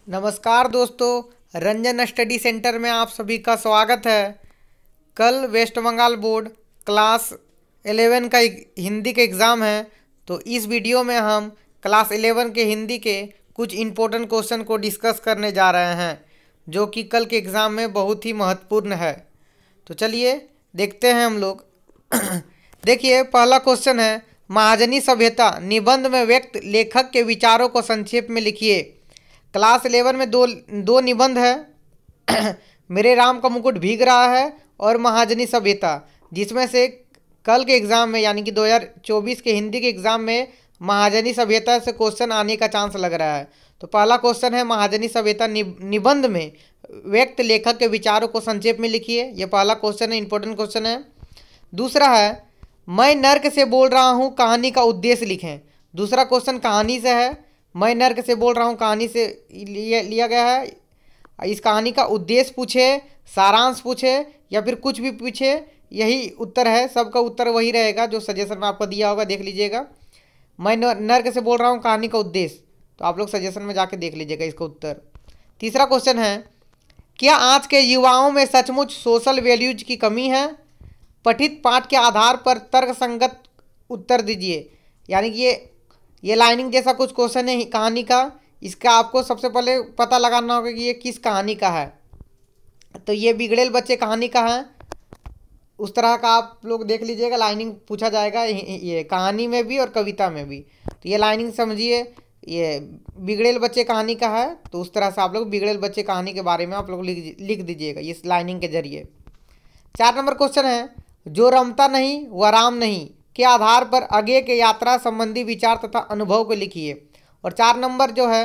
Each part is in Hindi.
नमस्कार दोस्तों, रंजन स्टडी सेंटर में आप सभी का स्वागत है। कल वेस्ट बंगाल बोर्ड क्लास 11 का हिंदी का एग्ज़ाम है। तो इस वीडियो में हम क्लास 11 के हिंदी के कुछ इम्पोर्टेंट क्वेश्चन को डिस्कस करने जा रहे हैं, जो कि कल के एग्ज़ाम में बहुत ही महत्वपूर्ण है। तो चलिए देखते हैं हम लोग। देखिए, पहला क्वेश्चन है, महाजनी सभ्यता निबंध में व्यक्त लेखक के विचारों को संक्षेप में लिखिए। क्लास 11 में दो निबंध है। मेरे राम का मुकुट भीग रहा है और महाजनी सभ्यता, जिसमें से कल के एग्ज़ाम में यानी कि 2024 के हिंदी के एग्ज़ाम में महाजनी सभ्यता से क्वेश्चन आने का चांस लग रहा है। तो पहला क्वेश्चन है, महाजनी सभ्यता निबंध में व्यक्त लेखक के विचारों को संक्षेप में लिखिए। यह पहला क्वेश्चन है, इंपॉर्टेंट क्वेश्चन है। दूसरा है, मैं नर्क से बोल रहा हूँ, कहानी का उद्देश्य लिखें। दूसरा क्वेश्चन कहानी से है, मैं नर्क से बोल रहा हूँ कहानी से लिया गया है। इस कहानी का उद्देश्य पूछे, सारांश पूछे या फिर कुछ भी पूछे, यही उत्तर है। सबका उत्तर वही रहेगा जो सजेशन में आपको दिया होगा, देख लीजिएगा। मैं नर्क से बोल रहा हूँ कहानी का उद्देश्य, तो आप लोग सजेशन में जाके देख लीजिएगा इसका उत्तर। तीसरा क्वेश्चन है, क्या आज के युवाओं में सचमुच सोशल वैल्यूज की कमी है? पठित पाठ के आधार पर तर्कसंगत उत्तर दीजिए। यानी कि ये लाइनिंग जैसा कुछ क्वेश्चन है कहानी का। इसका आपको सबसे पहले पता लगाना होगा कि ये किस कहानी का है। तो ये बिगड़ेल बच्चे कहानी का है, उस तरह का आप लोग देख लीजिएगा। लाइनिंग पूछा जाएगा ये कहानी में भी और कविता में भी। तो ये लाइनिंग समझिए, ये बिगड़ेल बच्चे कहानी का है, तो उस तरह से आप लोग बिगड़ेल बच्चे कहानी के बारे में आप लोग लिख दीजिएगा इस लाइनिंग के जरिए। 4 नंबर क्वेश्चन है, जो रमता नहीं वह राम नहीं के आधार पर आगे के यात्रा संबंधी विचार तथा अनुभव को लिखिए। और 4 नंबर जो है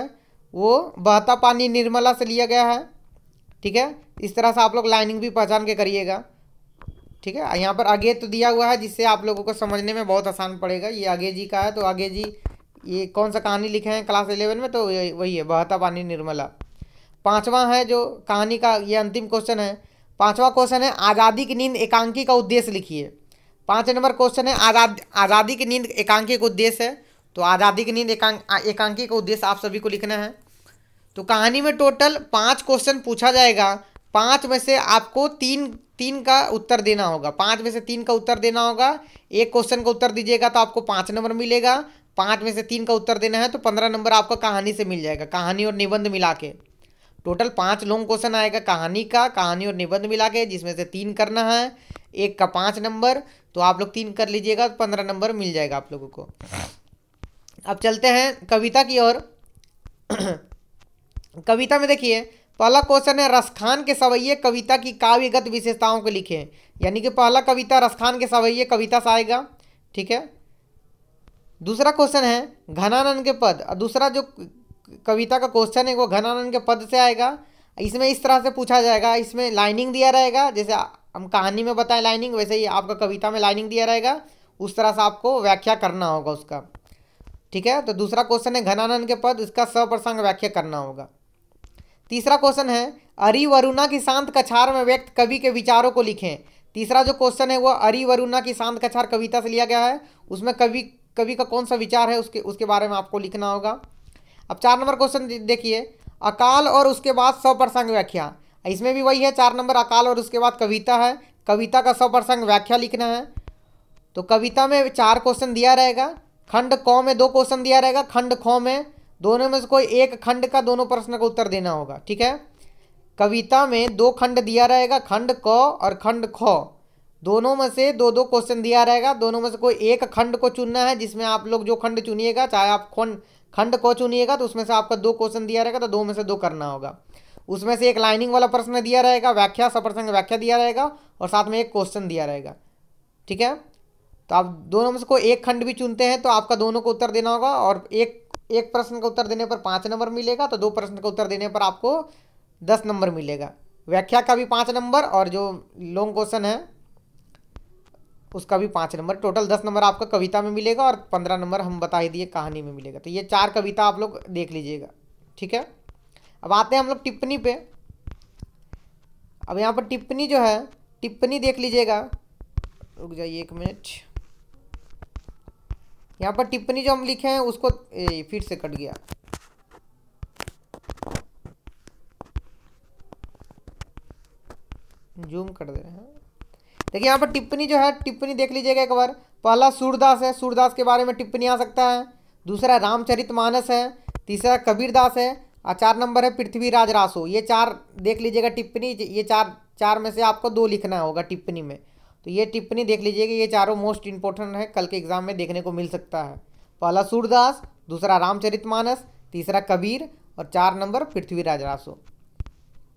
वो बहता पानी निर्मला से लिया गया है। ठीक है, इस तरह से आप लोग लाइनिंग भी पहचान के करिएगा। ठीक है, यहाँ पर आगे तो दिया हुआ है, जिससे आप लोगों को समझने में बहुत आसान पड़ेगा। ये आगे जी का है, तो आगे जी ये कौन सा कहानी लिखे हैं क्लास 11 में, तो वही है बहता पानी निर्मला। 5वां है जो कहानी का, ये अंतिम क्वेश्चन है। 5वां क्वेश्चन है, आज़ादी की नींद एकांकी का उद्देश्य लिखिए। 5 नंबर क्वेश्चन है, आज़ादी की नींद एकांकी का उद्देश्य है। तो आज़ादी की नींद एकांकी का उद्देश्य आप सभी को लिखना है। तो कहानी में टोटल 5 क्वेश्चन पूछा जाएगा। 5 में से आपको तीन का उत्तर देना होगा। 5 में से 3 का उत्तर देना होगा। एक क्वेश्चन का उत्तर दीजिएगा तो आपको 5 नंबर मिलेगा। 5 में से 3 का उत्तर देना है तो 15 नंबर आपको कहानी से मिल जाएगा, कहानी और निबंध मिला के। टोटल 5 लॉन्ग क्वेश्चन आएगा कहानी का, कहानी और निबंध मिला के, जिसमें से 3 करना है, एक का 5 नंबर। तो आप लोग 3 कर लीजिएगा तो 15 नंबर मिल जाएगा आप लोगों को। अब चलते हैं कविता की ओर। कविता में देखिए, पहला क्वेश्चन है, रसखान के सवैये कविता की काव्यगत विशेषताओं को लिखें। यानी कि पहला कविता रसखान के सवैये कविता से आएगा। ठीक है। दूसरा क्वेश्चन है, घनानंद के पद। दूसरा जो कविता का क्वेश्चन है वो घनानंद के पद से आएगा। इसमें इस तरह से पूछा जाएगा, इसमें लाइनिंग दिया रहेगा, जैसे हम कहानी में बताएं लाइनिंग, वैसे ही आपका कविता में लाइनिंग दिया रहेगा। उस तरह से आपको व्याख्या करना होगा उसका। ठीक है। तो दूसरा क्वेश्चन है, घनानंद के पद, इसका सप्रसंग व्याख्या करना होगा। तीसरा क्वेश्चन है, अरि वरुणा की शांत कछार में व्यक्त कवि के विचारों को लिखें। तीसरा जो क्वेश्चन है वो अरि वरुणा की शांत कछार कविता से लिया गया है। उसमें कवि का कौन सा विचार है उसके बारे में आपको लिखना होगा। अब 4 नंबर क्वेश्चन देखिए, अकाल और उसके बाद सप्रसंग व्याख्या। इसमें भी वही है, 4 नंबर अकाल और उसके बाद कविता है, कविता का सप्रसंग व्याख्या लिखना है। तो कविता में 4 क्वेश्चन दिया रहेगा, खंड क में 2 क्वेश्चन दिया रहेगा, खंड ख में दोनों में से कोई एक खंड का दोनों प्रश्न का उत्तर देना होगा। ठीक है। कविता में 2 खंड दिया रहेगा, खंड क और खंड ख, दोनों में से 2-2 क्वेश्चन दिया रहेगा। दोनों में से कोई एक खंड को चुनना है, जिसमें आप लोग जो खंड चुनिएगा, चाहे आप खंड को चुनिएगा तो उसमें से आपका 2 क्वेश्चन दिया रहेगा, तो 2 में से 2 करना होगा। उसमें से एक लाइनिंग वाला प्रश्न दिया रहेगा, व्याख्या सप्रसंग व्याख्या दिया रहेगा, और साथ में एक क्वेश्चन दिया रहेगा। ठीक है। तो आप दोनों में से कोई एक खंड भी चुनते हैं तो आपका दोनों को उत्तर देना होगा, और एक प्रश्न का उत्तर देने पर 5 नंबर मिलेगा, तो 2 प्रश्न का उत्तर देने पर आपको 10 नंबर मिलेगा। व्याख्या का भी 5 नंबर, और जो लॉन्ग क्वेश्चन है उसका भी 5 नंबर। टोटल 10 नंबर आपका कविता में मिलेगा, और 15 नंबर हम बता ही दिए कहानी में मिलेगा। तो ये 4 कविता आप लोग देख लीजिएगा। ठीक है। अब आते हैं हम लोग टिप्पणी पे। अब यहाँ पर टिप्पणी जो है, टिप्पणी देख लीजिएगा। रुक जाइए 1 मिनट। यहाँ पर टिप्पणी जो हम लिखे हैं उसको फिर से कट गया। जूम कर दे रहे हैं। देखिए यहाँ पर टिप्पणी जो है, टिप्पणी देख लीजिएगा एक बार। पहला सूरदास है, सूरदास के बारे में टिप्पणी आ सकता है। दूसरा रामचरितमानस है। तीसरा कबीरदास है। और 4 नंबर है पृथ्वीराज रासो। ये 4 देख लीजिएगा टिप्पणी। ये चार में से आपको 2 लिखना होगा टिप्पणी में। तो ये टिप्पणी देख लीजिएगा, ये चारों मोस्ट इंपॉर्टेंट है, कल के एग्जाम में देखने को मिल सकता है। पहला सूरदास, दूसरा रामचरितमानस, तीसरा कबीर और 4 नंबर पृथ्वीराज रासो।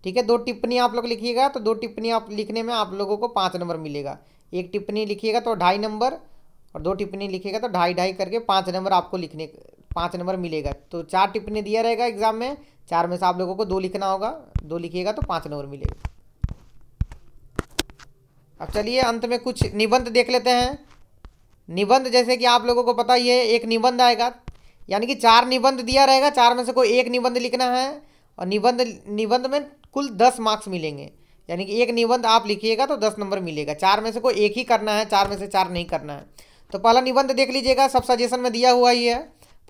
ठीक है, 2 टिप्पणी आप लोग लिखिएगा तो 2 टिप्पणी आप लिखने में आप लोगों को 5 नंबर मिलेगा। 1 टिप्पणी लिखिएगा तो 2.5 नंबर और 2 टिप्पणी लिखिएगा तो 2.5 करके 5 नंबर आपको लिखने 5 नंबर मिलेगा। तो 4 टिप्पणी दिया रहेगा एग्जाम में, 4 में से आप लोगों को 2 लिखना होगा, 2 लिखिएगा तो 5 नंबर मिलेगा। अब चलिए अंत में कुछ निबंध देख लेते हैं। निबंध जैसे कि आप लोगों को पता ही है, एक निबंध आएगा, यानी कि 4 निबंध दिया रहेगा, 4 में से कोई एक निबंध लिखना है। और निबंध में कुल 10 मार्क्स मिलेंगे, यानी कि एक निबंध आप लिखिएगा तो 10 नंबर मिलेगा। 4 में से कोई एक ही करना है, 4 में से 4 नहीं करना है। तो पहला निबंध देख लीजिएगा, सब सजेशन में दिया हुआ ही है।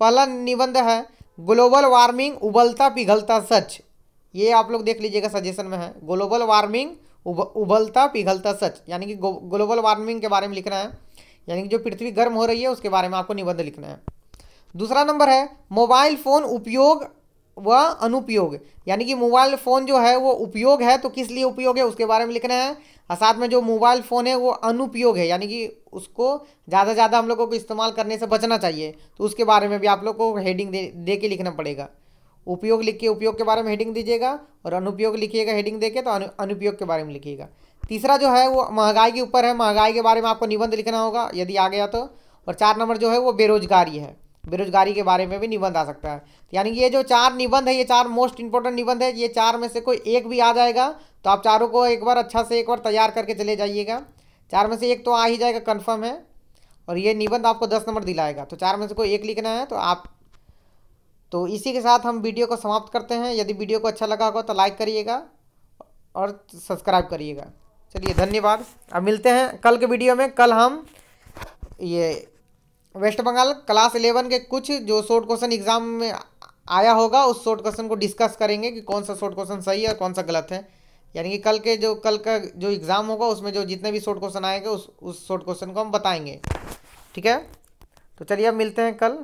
पहला निबंध है ग्लोबल वार्मिंग उबलता पिघलता सच। ये आप लोग देख लीजिएगा, सजेशन में है ग्लोबल वार्मिंग उबलता पिघलता सच, यानी कि ग्लोबल वार्मिंग के बारे में लिखना है, यानी कि जो पृथ्वी गर्म हो रही है उसके बारे में आपको निबंध लिखना है। दूसरा नंबर है मोबाइल फ़ोन उपयोग व अनुपयोग, यानी कि मोबाइल फ़ोन जो है वो उपयोग है तो किस लिए उपयोग है उसके बारे में लिखना है। और साथ में जो मोबाइल फ़ोन है वो अनुपयोग है, यानी कि उसको ज़्यादा से ज़्यादा हम लोगों को इस्तेमाल करने से बचना चाहिए, तो उसके बारे में भी आप लोग को हेडिंग दे के लिखना पड़ेगा। उपयोग लिख के उपयोग के बारे में हेडिंग दीजिएगा और अनुपयोग लिखिएगा हेडिंग दे के, तो अनुपयोग के बारे में लिखिएगा। तीसरा जो है वो महंगाई के ऊपर है, महंगाई के बारे में आपको निबंध लिखना होगा यदि आ गया तो। और 4 नंबर जो है वो बेरोजगारी है, बेरोजगारी के बारे में भी निबंध आ सकता है। यानी कि ये जो 4 निबंध है, ये 4 मोस्ट इंपॉर्टेंट निबंध है। ये 4 में से कोई एक भी आ जाएगा तो आप चारों को एक बार अच्छा से एक बार तैयार करके चले जाइएगा। 4 में से एक तो आ ही जाएगा, कन्फर्म है। और ये निबंध आपको 10 नंबर दिलाएगा, तो 4 में से कोई एक लिखना है तो आप। तो इसी के साथ हम वीडियो को समाप्त करते हैं। यदि वीडियो को अच्छा लगा होगा तो लाइक करिएगा और सब्सक्राइब करिएगा। चलिए धन्यवाद। अब मिलते हैं कल के वीडियो में। कल हम ये वेस्ट बंगाल क्लास 11 के कुछ जो शॉर्ट क्वेश्चन एग्जाम में आया होगा उस शॉर्ट क्वेश्चन को डिस्कस करेंगे कि कौन सा शॉर्ट क्वेश्चन सही है और कौन सा गलत है। यानी कि कल का जो एग्ज़ाम होगा उसमें जो जितने भी शॉर्ट क्वेश्चन आएंगे उस शॉर्ट क्वेश्चन को हम बताएंगे। ठीक है, तो चलिए अब मिलते हैं कल।